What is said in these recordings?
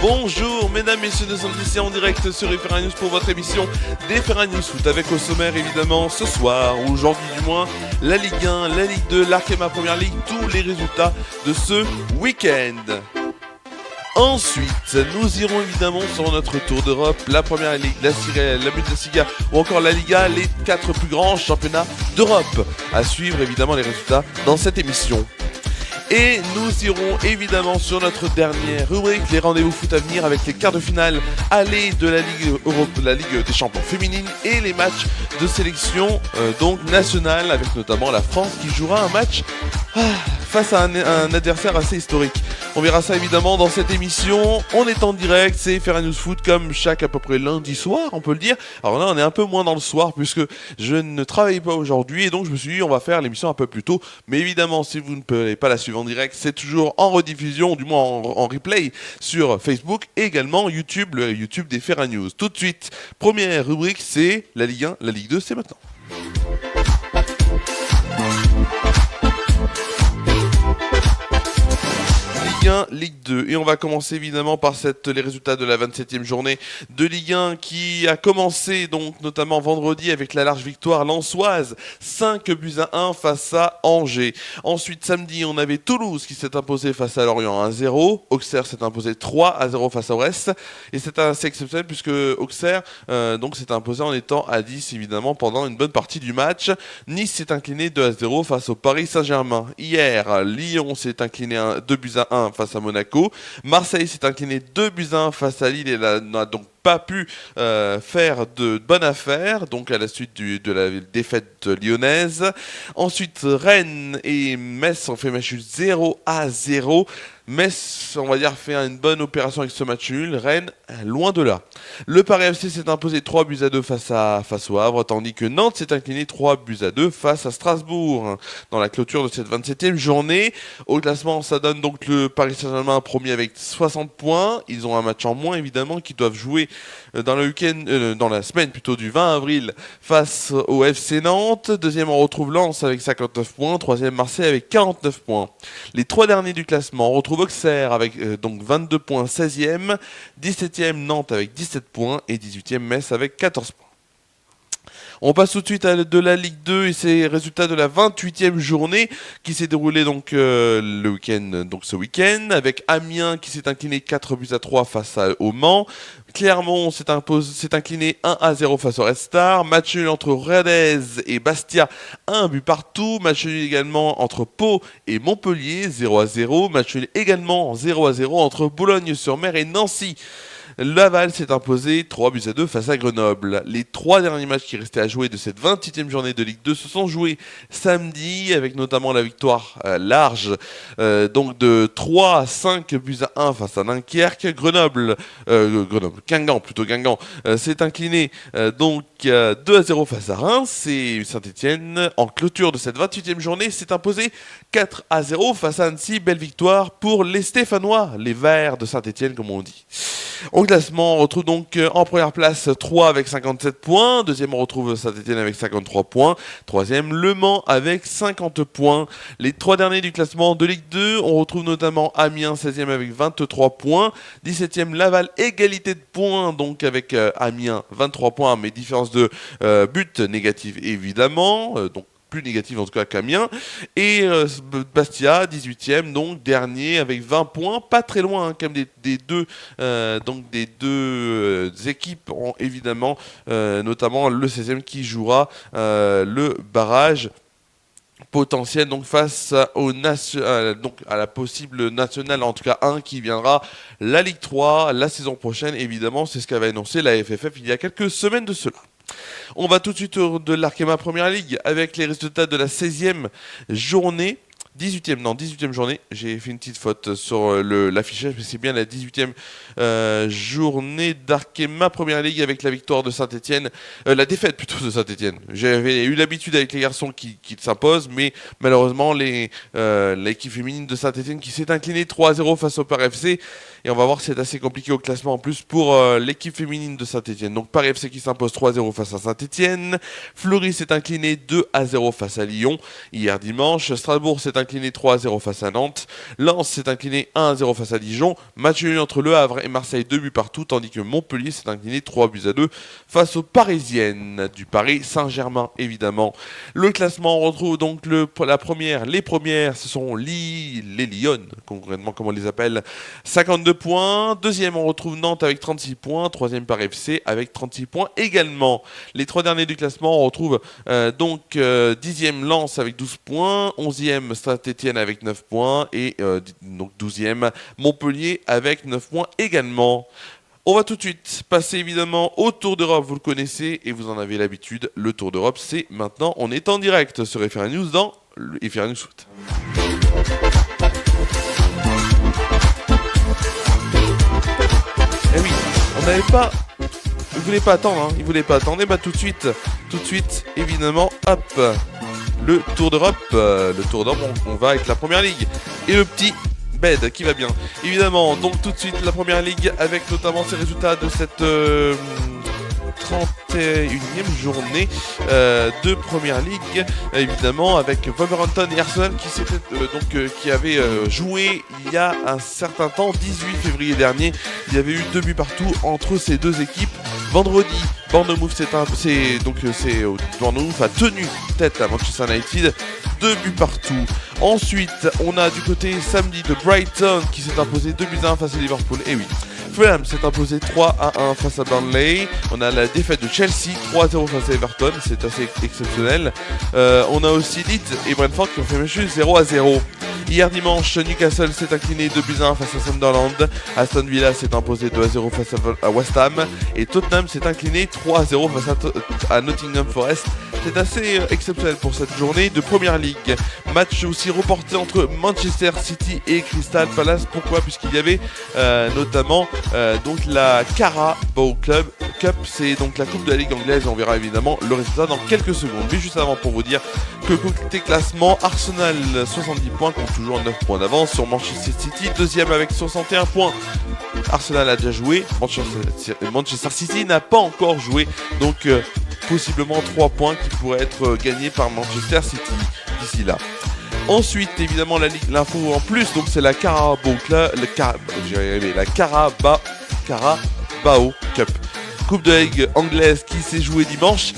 Bonjour mesdames, messieurs, nous sommes ici en direct sur Ferra News pour votre émission des Ferra News Foot avec au sommaire évidemment ce soir, ou aujourd'hui du moins, la Ligue 1, la Ligue 2, l'Arkema Première Ligue, tous les résultats de ce week-end. Ensuite, nous irons évidemment sur notre tour d'Europe, la Première Ligue, la Serie A, la Bundesliga ou encore la Liga, les 4 plus grands championnats d'Europe. À suivre évidemment les résultats dans cette émission. Et nous irons évidemment sur notre dernière rubrique, les rendez-vous foot à venir avec les quarts de finale aller de la Ligue Europe, la Ligue des Champions féminines et les matchs de sélection donc nationale avec notamment la France qui jouera un match face à un adversaire assez historique. On verra ça évidemment dans cette émission. On est en direct, c'est Ferra News Foot comme chaque à peu près lundi soir, on peut le dire. Alors là, on est un peu moins dans le soir puisque je ne travaille pas aujourd'hui et donc je me suis dit on va faire l'émission un peu plus tôt. Mais évidemment, si vous ne pouvez pas la suivre en direct, c'est toujours en rediffusion, du moins en replay sur Facebook et également YouTube, le YouTube des Ferra News. Tout de suite, première rubrique, c'est la Ligue 1, la Ligue 2, c'est maintenant. Ligue 1, Ligue 2 et on va commencer évidemment par les résultats de la 27e journée de Ligue 1 qui a commencé donc notamment vendredi avec la large victoire lensoise 5-1 face à Angers. Ensuite samedi on avait Toulouse qui s'est imposé face à Lorient 1-0, Auxerre s'est imposé 3-0 face à Brest et c'est assez exceptionnel puisque Auxerre donc s'est imposé en étant à 10 évidemment pendant une bonne partie du match. Nice s'est incliné 2-0 face au Paris Saint-Germain. Hier Lyon s'est incliné 2-1 face à Monaco. Marseille s'est incliné 2-1 face à Lille et n'a donc pas pu faire de bonnes affaires, donc à la suite de la défaite lyonnaise. Ensuite, Rennes et Metz ont fait match nul 0-0. Metz, on va dire, fait une bonne opération avec ce match nul. Rennes, loin de là. Le Paris FC s'est imposé 3-2 face au Havre, tandis que Nantes s'est incliné 3-2 face à Strasbourg. Dans la clôture de cette 27e journée, au classement, ça donne donc le Paris Saint-Germain premier avec 60 points. Ils ont un match en moins, évidemment, qu'ils doivent jouer dans le week-end, dans la semaine plutôt du 20 avril face au FC Nantes. Deuxième, on retrouve Lens avec 59 points. Troisième, Marseille avec 49 points. Les trois derniers du classement, on retrouve Auxerre avec donc 22 points, 16e. 17e, Nantes avec 17 points. Et 18e, Metz avec 14 points. On passe tout de suite à de la Ligue 2 et ses résultats de la 28e journée qui s'est déroulée donc le week-end, donc ce week-end, avec Amiens qui s'est incliné 4-3 face au Mans. Clermont s'est incliné 1-0 face au Red Star. Match nul entre Rodez et Bastia, 1 but partout. Match nul également entre Pau et Montpellier, 0-0. Match nul également 0-0 entre Boulogne-sur-Mer et Nancy. Laval s'est imposé 3-2 face à Grenoble. Les trois derniers matchs qui restaient à jouer de cette 28e journée de Ligue 2 se sont joués samedi avec notamment la victoire large donc de 3-5-1 face à Dunkerque. Guingamp s'est incliné donc 2-0 face à Reims et Saint-Etienne en clôture de cette 28e journée s'est imposé 4-0 face à Annecy. Belle victoire pour les Stéphanois, les Verts de Saint-Etienne comme on dit. Au classement, on retrouve donc en première place 3 avec 57 points. Deuxième, on retrouve Saint-Etienne avec 53 points. Troisième, Le Mans avec 50 points. Les trois derniers du classement de Ligue 2, on retrouve notamment Amiens 16e avec 23 points. 17e, Laval, égalité de points donc avec Amiens 23 points, mais différence de but négative évidemment. Donc plus négative en tout cas qu'Amiens. Et Bastia, 18e, donc dernier avec 20 points, pas très loin quand même des deux équipes, évidemment, notamment le 16e qui jouera le barrage potentiel donc face donc à la possible nationale, en tout cas 1 qui viendra la Ligue 3 la saison prochaine, évidemment, c'est ce qu'avait annoncé la FFF il y a quelques semaines de cela. On va tout de suite de l'Arkema Première Ligue avec les résultats de la 16e journée. 18e journée, j'ai fait une petite faute sur l'affichage, mais c'est bien la 18e journée d'Arkema Première Ligue avec la victoire de Saint-Etienne, la défaite plutôt de Saint-Etienne. J'avais eu l'habitude avec les garçons qui s'imposent, mais malheureusement l'équipe féminine de Saint-Etienne qui s'est inclinée 3-0 face au Paris FC, et on va voir que c'est assez compliqué au classement en plus pour l'équipe féminine de Saint-Etienne. Donc Paris FC qui s'impose 3-0 face à Saint-Etienne, Fleury s'est incliné 2-0 face à Lyon hier dimanche, Strasbourg s'est incliné 3-0 face à Nantes. Lens s'est incliné 1-0 face à Dijon. Match nul entre Le Havre et Marseille, 2 buts partout, tandis que Montpellier s'est incliné 3-2 face aux Parisiennes du Paris Saint-Germain, évidemment. Le classement, on retrouve donc les premières, ce sont les Lyonnes, concrètement comme on les appelle, 52 points. Deuxième, on retrouve Nantes avec 36 points. Troisième, Paris FC avec 36 points également. Les trois derniers du classement, on retrouve donc 10e Lens avec 12 points, 11e Saint-Etienne avec 9 points et donc 12e Montpellier avec 9 points également. On va tout de suite passer évidemment au Tour d'Europe, vous le connaissez et vous en avez l'habitude. Le Tour d'Europe, c'est maintenant, on est en direct sur FR News dans FR News Foot. Eh oui, on n'avait pas... Il voulait pas attendre, il voulait pas attendre. Et bah tout de suite, évidemment, hop, le Tour d'Europe, on va avec la Première Ligue et le petit Bed qui va bien. Évidemment, donc tout de suite la Première Ligue avec notamment ces résultats de cette 31e journée de Première Ligue, évidemment avec Wolverhampton et Arsenal qui avaient joué il y a un certain temps, 18 février dernier. Il y avait eu 2 buts partout entre ces deux équipes. Vendredi, Bournemouth a tenu tête à Manchester United, 2 buts partout. Ensuite, on a du côté samedi de Brighton qui s'est imposé 2-1 face à Liverpool. Et oui, Fulham s'est imposé 3-1 face à Burnley. On a la défaite de Chelsea 3-0 face à Everton, c'est assez exceptionnel. On a aussi Leeds et Brentford qui ont fait match 0-0. Hier dimanche, Newcastle s'est incliné 2-1 face à Sunderland. Aston Villa s'est imposé 2-0 face à West Ham. Et Tottenham s'est incliné 3-0 face à Nottingham Forest. C'est assez exceptionnel pour cette journée de Première Ligue. Match aussi reporté entre Manchester City et Crystal Palace. Pourquoi ? Puisqu'il y avait notamment donc la Carabao Cup. C'est donc la Coupe de la Ligue anglaise. On verra évidemment le résultat dans quelques secondes. Mais juste avant, pour vous dire que côté classement, Arsenal 70 points, compte toujours 9 points d'avance sur Manchester City. Deuxième avec 61 points. Arsenal a déjà joué. Manchester City n'a pas encore joué. Donc possiblement 3 points qui pourraient être gagnés par Manchester City d'ici là. Ensuite, évidemment, l'info en plus, donc c'est la Carabao Cup. Coupe de la Ligue anglaise qui s'est jouée dimanche,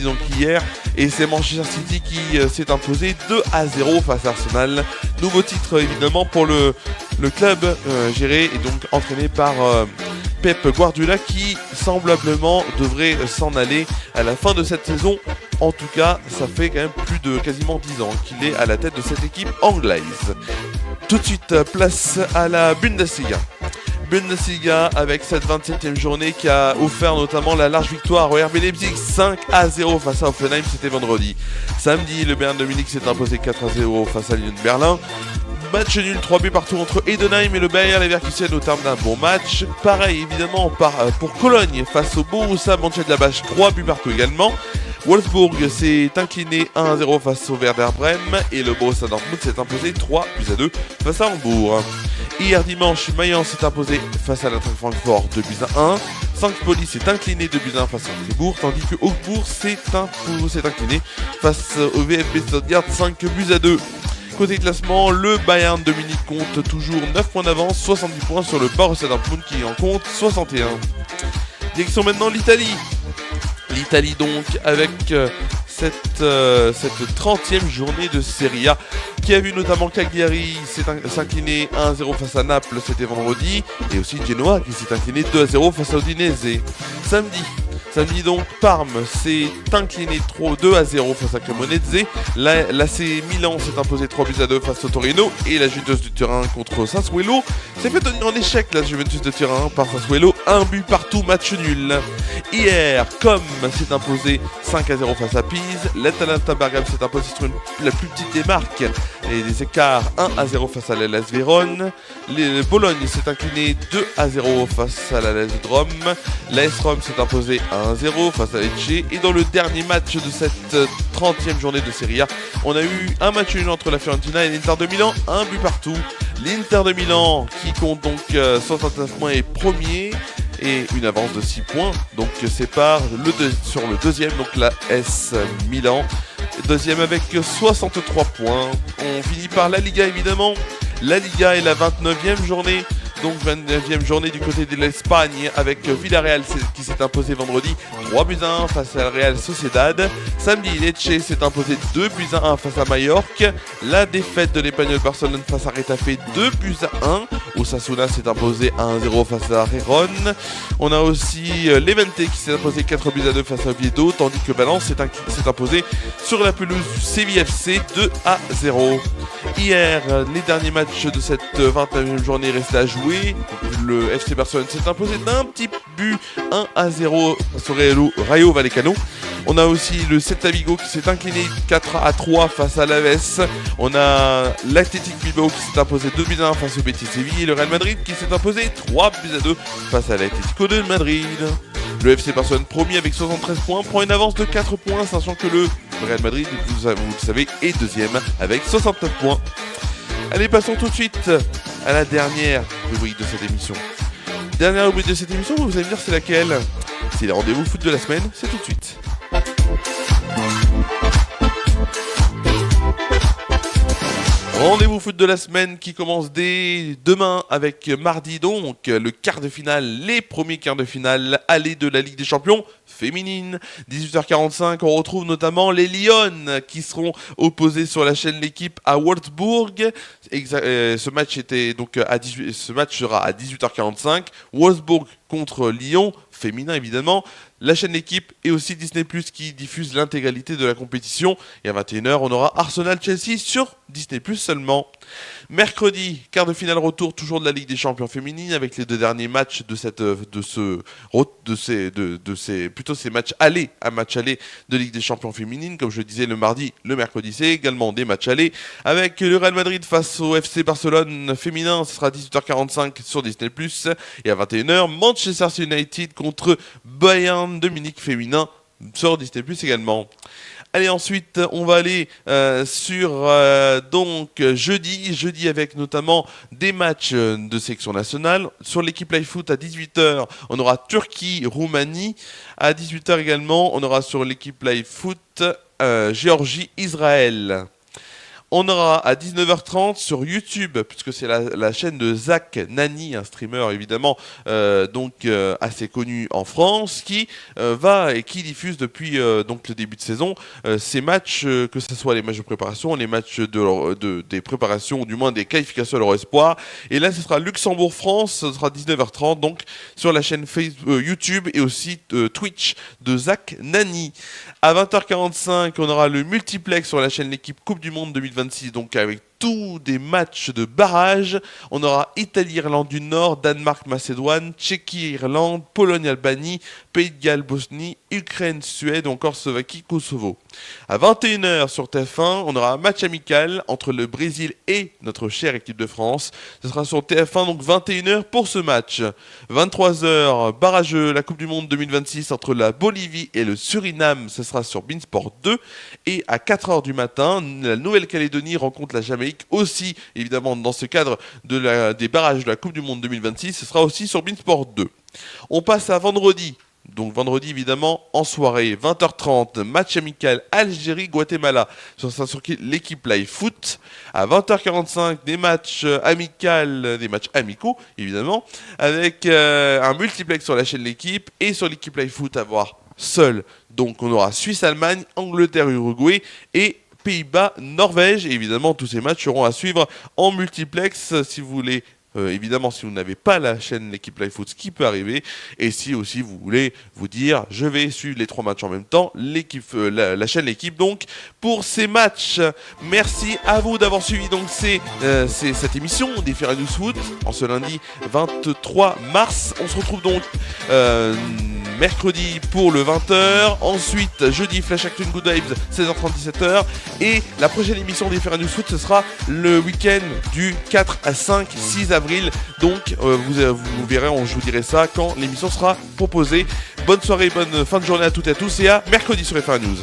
donc hier, et c'est Manchester City qui s'est imposé 2-0 face à Arsenal. Nouveau titre évidemment pour le club géré et donc entraîné par Pep Guardiola qui semblablement devrait s'en aller à la fin de cette saison. En tout cas, ça fait quand même plus de quasiment 10 ans qu'il est à la tête de cette équipe anglaise. Tout de suite, place à la Bundesliga. Avec cette 27e journée qui a offert notamment la large victoire au RB Leipzig 5-0 face à Hoffenheim, c'était vendredi. Samedi, le Bayern de Munich s'est imposé 4-0 face à Lyon de Berlin. Match nul, 3 buts partout entre Heidenheim et le Bayer Leverkusen au terme d'un bon match. Pareil évidemment pour Cologne face au Borussia Mönchengladbach, 3 buts partout également. Wolfsburg s'est incliné 1-0 face au Werder Bremen et le Borussia Dortmund s'est imposé 3-2 face à Hambourg. Hier dimanche, Mayence s'est imposé face à l'Eintracht Francfort 2-1. Saint-Pauli s'est incliné 2-1 face à Fribourg, tandis que Augsbourg s'est incliné face au VfB Stuttgart 5-2. Côté classement, le Bayern de Munich compte toujours 9 points d'avance, 70 points sur le Borussia Dortmund qui en compte 61. Direction maintenant l'Italie. L'Italie donc avec cette 30e journée de Serie A qui a vu notamment Cagliari s'incliner 1-0 face à Naples, c'était vendredi, et aussi Genoa qui s'est incliné 2-0 face à Udinese. Samedi donc, Parme s'est incliné 2-0 face à Cremonese. L'AC Milan s'est imposé 3-2 face au Torino. Et la Juventus de Turin contre Sassuolo s'est fait tenir en échec, la Juventus de Turin par Sassuolo. 1 but partout, match nul. Hier, Comme s'est imposé 5-0 face à Pise. L'Atalanta Bergame s'est imposé sur la plus petite des marques et des écarts 1-0 face à l'Hellas Vérone. Bologne s'est incliné 2-0 face à la Lazio de Rome. L'AS Rome s'est imposé 1-0 face à Lecce. Et dans le dernier match de cette 30e journée de Serie A, on a eu un match nul entre la Fiorentina et l'Inter de Milan, 1 but partout. L'Inter de Milan qui compte donc 69 points est premier et une avance de 6 points, donc sépare sur le deuxième, donc la S Milan. Deuxième avec 63 points. On finit par la Liga évidemment. La Liga est la 29e journée. Donc 29e journée du côté de l'Espagne avec Villarreal qui s'est imposé vendredi 3-1 face à la Real Sociedad. Samedi, Lecce s'est imposé 2-1 face à Majorque. La défaite de l'Espagnol Barcelone face à Retafe 2-1. Osasuna s'est imposé 1-0 face à Gijón. On a aussi Levante qui s'est imposé 4-2 face à Oviedo, tandis que Valence s'est imposé sur la pelouse du Séville FC 2-0. Hier, les derniers matchs de cette 29e journée restaient à jouer. Le FC Barcelone s'est imposé d'un petit but 1-0 face au Rayo Vallecano. On a aussi le Celta Vigo qui s'est incliné 4-3 face à l'Aves. On a l'Athletic Bilbao qui s'est imposé 2-1 face au Betis Séville et le Real Madrid qui s'est imposé 3-2 face à l'Atlético de Madrid. Le FC Barcelone premier avec 73 points prend une avance de 4 points, sachant que le Real Madrid, vous le savez, est deuxième avec 69 points. Allez, passons tout de suite à la dernière rubrique de cette émission. Dernière rubrique de cette émission, vous allez me dire c'est laquelle? C'est les rendez-vous foot de la semaine, c'est tout de suite. Rendez-vous foot de la semaine qui commence dès demain avec mardi donc le quart de finale, les premiers quarts de finale aller de la Ligue des Champions féminine. 18h45, on retrouve notamment les Lions qui seront opposés sur la chaîne L'équipe à Wolfsburg. Ce match sera à 18h45. Wolfsburg contre Lyon, féminin évidemment. La chaîne L'équipe et aussi Disney+, qui diffuse l'intégralité de la compétition. Et à 21h, on aura Arsenal-Chelsea sur Disney+, seulement. Mercredi, quart de finale retour toujours de la Ligue des Champions féminines avec les deux derniers matchs ces matchs allés, un match aller de Ligue des Champions féminines. Comme je le disais, le mardi, le mercredi, c'est également des matchs allés avec le Real Madrid face au FC Barcelone féminin. Ce sera 18h45 sur Disney+. Et à 21h, Manchester United contre Bayern de Munich féminin sur Disney+, également. Allez, ensuite, on va aller sur jeudi avec notamment des matchs de sélection nationale. Sur l'équipe Live Foot à 18h, on aura Turquie-Roumanie. À 18h également, on aura sur l'équipe Live Foot Géorgie-Israël. On aura à 19h30 sur YouTube, puisque c'est la chaîne de Zach Nani, un streamer évidemment assez connu en France, qui diffuse depuis le début de saison ces matchs, que ce soit les matchs de préparation, les matchs des préparations, ou du moins des qualifications à l'Euro-Espoir. Et là, ce sera Luxembourg-France, ce sera 19h30, donc sur la chaîne YouTube et aussi Twitch de Zach Nani. À 20h45, on aura le multiplex sur la chaîne L'équipe Coupe du Monde 2026, donc avec tous des matchs de barrage. On aura Italie-Irlande du Nord, Danemark-Macédoine, Tchéquie-Irlande, Pologne-Albanie, Pays de Galles, Bosnie, Ukraine-Suède ou encore Slovaquie-Kosovo. À 21h sur TF1, on aura un match amical entre le Brésil et notre chère équipe de France. Ce sera sur TF1, donc 21h pour ce match. 23h, barrage la Coupe du Monde 2026 entre la Bolivie et le Suriname. Ce sera sur Beansport 2. Et à 4h du matin, la Nouvelle-Calédonie rencontre la Jamaïque, aussi évidemment dans ce cadre des barrages de la Coupe du Monde 2026. Ce sera aussi sur Beansport 2. On passe à vendredi. Donc vendredi évidemment en soirée, 20h30, match amical Algérie-Guatemala. Ce sera sur l'équipe Live Foot. À 20h45, des matchs amicaux évidemment, avec un multiplex sur la chaîne L'équipe et sur l'équipe Live Foot à voir seul. Donc on aura Suisse-Allemagne, Angleterre-Uruguay et Pays-Bas-Norvège. Et évidemment, tous ces matchs seront à suivre en multiplex si vous voulez. Évidemment, si vous n'avez pas la chaîne L'équipe Live Foot, ce qui peut arriver, et si aussi vous voulez vous dire je vais suivre les 3 matchs en même temps, la chaîne L'équipe donc pour ces matchs. Merci à vous d'avoir suivi donc cette émission des Fair News Foot en ce lundi 23 mars. On se retrouve donc mercredi pour le 20h, ensuite jeudi Flash Action Good Vibes 16h30 17h, et la prochaine émission des Fair News Foot ce sera le week-end du 4 à 5 6 avril, donc vous verrez, je vous dirai ça quand l'émission sera proposée. Bonne soirée, bonne fin de journée à toutes et à tous, et à mercredi sur les Fair News.